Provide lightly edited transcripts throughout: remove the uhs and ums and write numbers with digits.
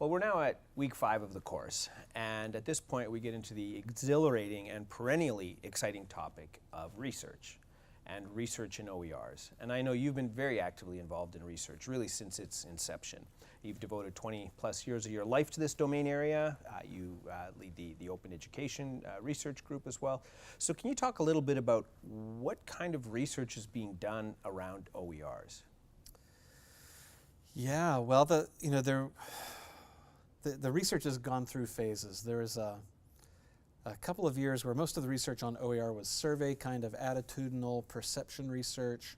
Well, we're now at week 5 of the course, and at this point we get into the exhilarating and perennially exciting topic of research and research in OERs. And I know you've been very actively involved in research, really since its inception. You've devoted 20 plus years of your life to this domain area. You lead the Open Education Research Group as well. So can you talk a little bit about what kind of research is being done around OERs? Yeah, well, the research has gone through phases. There is a couple of years where most of the research on OER was survey kind of attitudinal perception research.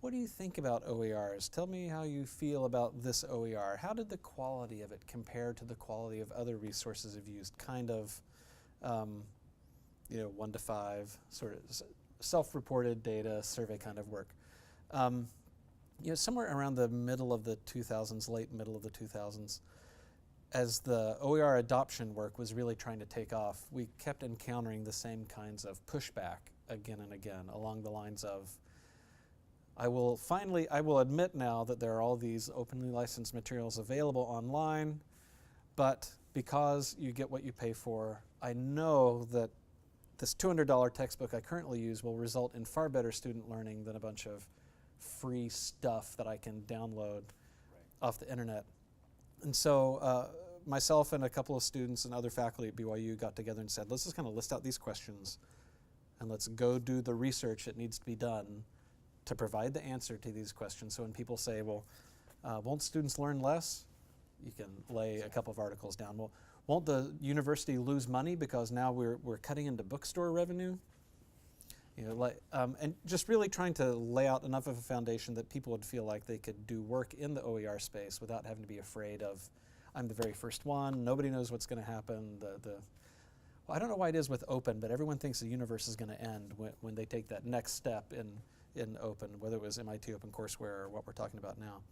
What do you think about OERs? Tell me how you feel about this OER. How did the quality of it compare to the quality of other resources you've used? Kind of, 1 to 5, sort of self-reported data, survey kind of work. Somewhere around the middle of the 2000s, late middle of the 2000s, as the OER adoption work was really trying to take off, we kept encountering the same kinds of pushback again and again along the lines of, I will admit now that there are all these openly licensed materials available online, but because you get what you pay for, I know that this $200 textbook I currently use will result in far better student learning than a bunch of free stuff that I can download off the internet. And so myself and a couple of students and other faculty at BYU got together and said, let's just kind of list out these questions and let's go do the research that needs to be done to provide the answer to these questions. So when people say, well, won't students learn less? You can lay a couple of articles down. Well, won't the university lose money because now we're cutting into bookstore revenue? And just really trying to lay out enough of a foundation that people would feel like they could do work in the OER space without having to be afraid of, I'm the very first one, nobody knows what's going to happen. Well, I don't know why it is with open, but everyone thinks the universe is going to end when they take that next step in open, whether it was MIT OpenCourseware or what we're talking about now.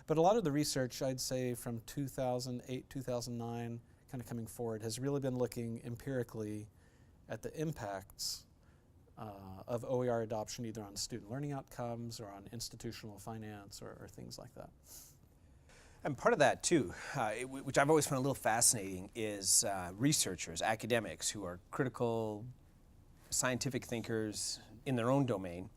But a lot of the research, I'd say from 2008, 2009, kind of coming forward, has really been looking empirically at the impacts of OER adoption, either on student learning outcomes or on institutional finance or things like that. And part of that too, which I've always found a little fascinating, is researchers, academics who are critical scientific thinkers in their own domain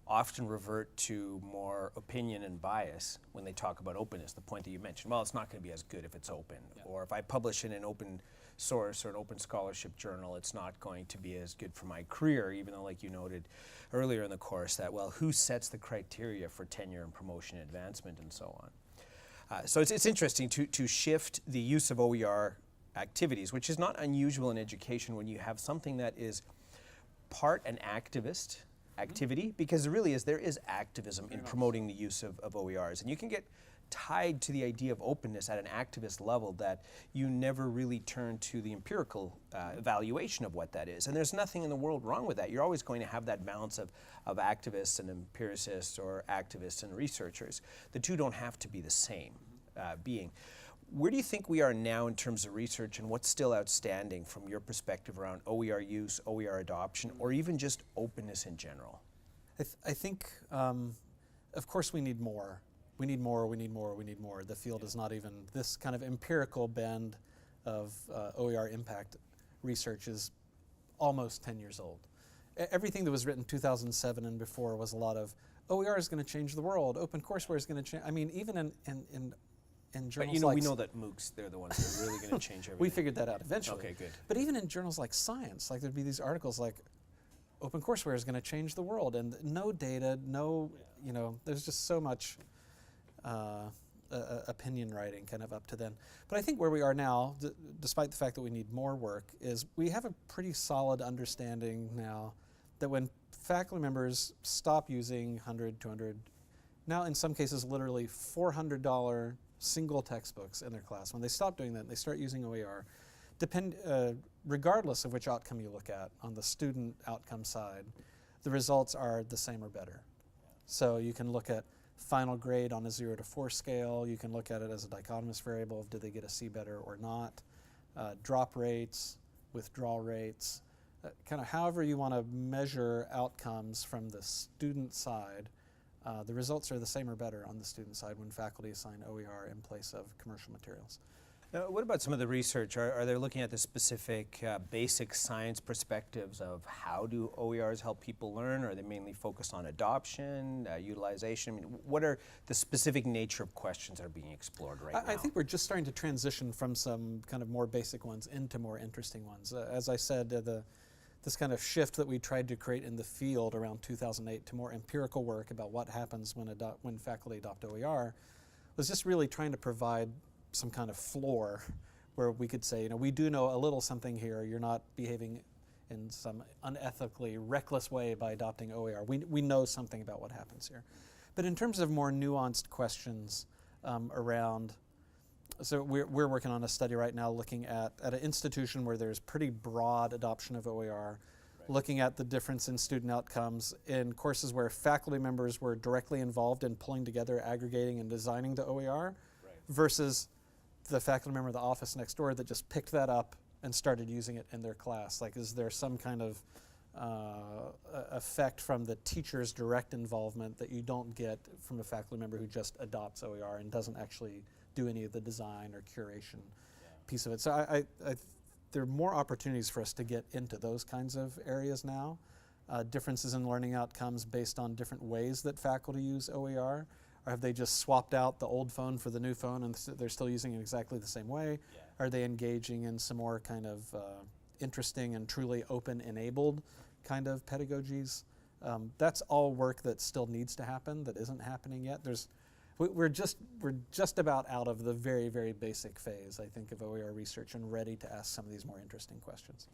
often revert to more opinion and bias when they talk about openness, the point that you mentioned. Well, it's not going to be as good if it's open. Yeah. Or if I publish in an open source or an open scholarship journal, it's not going to be as good for my career, even though, like you noted earlier in the course, that, well, who sets the criteria for tenure and promotion and advancement and so on? So it's interesting to shift the use of OER activities, which is not unusual in education when you have something that is part an activist activity, because there is activism in promoting the use of OERs. And you can get tied to the idea of openness at an activist level that you never really turn to the empirical evaluation of what that is. And there's nothing in the world wrong with that. You're always going to have that balance of activists and empiricists or activists and researchers. The two don't have to be the same being. Where do you think we are now in terms of research, and what's still outstanding from your perspective around OER use, OER adoption, or even just openness in general? I think, of course, we need more. We need more, we need more, we need more. The field is not even, this kind of empirical bend of OER impact research is almost 10 years old. Everything that was written 2007 and before was a lot of, OER is going to change the world, OpenCourseware is going to change. I mean, even in journals but we know that MOOCs, they're the ones that are really going to change everything. We figured that out eventually. Okay, good. But even in journals like Science, like there'd be these articles like, OpenCourseware is going to change the world, and no data, there's just so much opinion writing kind of up to then. But I think where we are now, despite the fact that we need more work, is we have a pretty solid understanding now that when faculty members stop using 100, 200, now in some cases literally $400 single textbooks in their class, when they stop doing that and they start using OER, regardless of which outcome you look at on the student outcome side, the results are the same or better. So you can look at final grade on a 0 to 4 scale. You can look at it as a dichotomous variable of did they get a C better or not. Drop rates, withdrawal rates, kind of however you want to measure outcomes from the student side, the results are the same or better on the student side when faculty assign OER in place of commercial materials. Now, what about some of the research? Are they looking at the specific basic science perspectives of how do OERs help people learn? Or are they mainly focused on adoption, utilization? I mean, what are the specific nature of questions that are being explored right now? I think we're just starting to transition from some kind of more basic ones into more interesting ones. As I said, this kind of shift that we tried to create in the field around 2008 to more empirical work about what happens when faculty adopt OER was just really trying to provide some kind of floor where we could say, we do know a little something here. You're not behaving in some unethically reckless way by adopting OER. We know something about what happens here. But in terms of more nuanced questions around, so we're working on a study right now looking at an institution where there's pretty broad adoption of OER, looking at the difference in student outcomes in courses where faculty members were directly involved in pulling together, aggregating, and designing the OER, versus the faculty member of the office next door that just picked that up and started using it in their class. Like, is there some kind of effect from the teacher's direct involvement that you don't get from a faculty member who just adopts OER and doesn't actually do any of the design or curation piece of it? So there are more opportunities for us to get into those kinds of areas now. Differences in learning outcomes based on different ways that faculty use OER. Or have they just swapped out the old phone for the new phone and they're still using it exactly the same way? Are they engaging in some more kind of interesting and truly open-enabled kind of pedagogies? That's all work that still needs to happen, that isn't happening yet. We're just about out of the very, very basic phase, I think, of OER research and ready to ask some of these more interesting questions.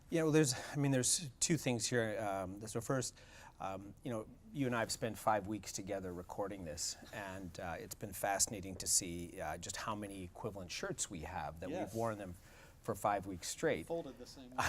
Yeah, well, there's two things here. So first, you and I have spent 5 weeks together recording this, and it's been fascinating to see just how many equivalent shirts we have that we've worn them for 5 weeks straight. Folded the same way.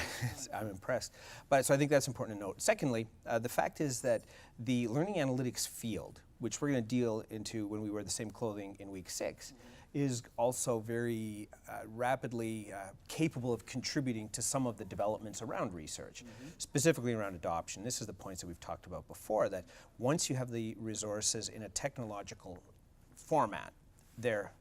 I'm impressed. But so I think that's important to note. Secondly, the fact is that the learning analytics field, which we're going to deal into when we wear the same clothing in week 6, is also very rapidly capable of contributing to some of the developments around research, specifically around adoption. This is the points that we've talked about before, that once you have the resources in a technological format, they're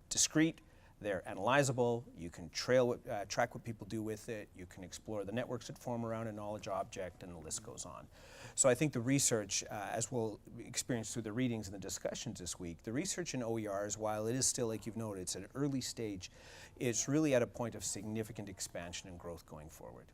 discrete, they're analyzable, you can track what people do with it, you can explore the networks that form around a knowledge object, and the list goes on. So I think the research, as we'll experience through the readings and the discussions this week, the research in OERs, while it is still, like you've noted, it's at an early stage, it's really at a point of significant expansion and growth going forward.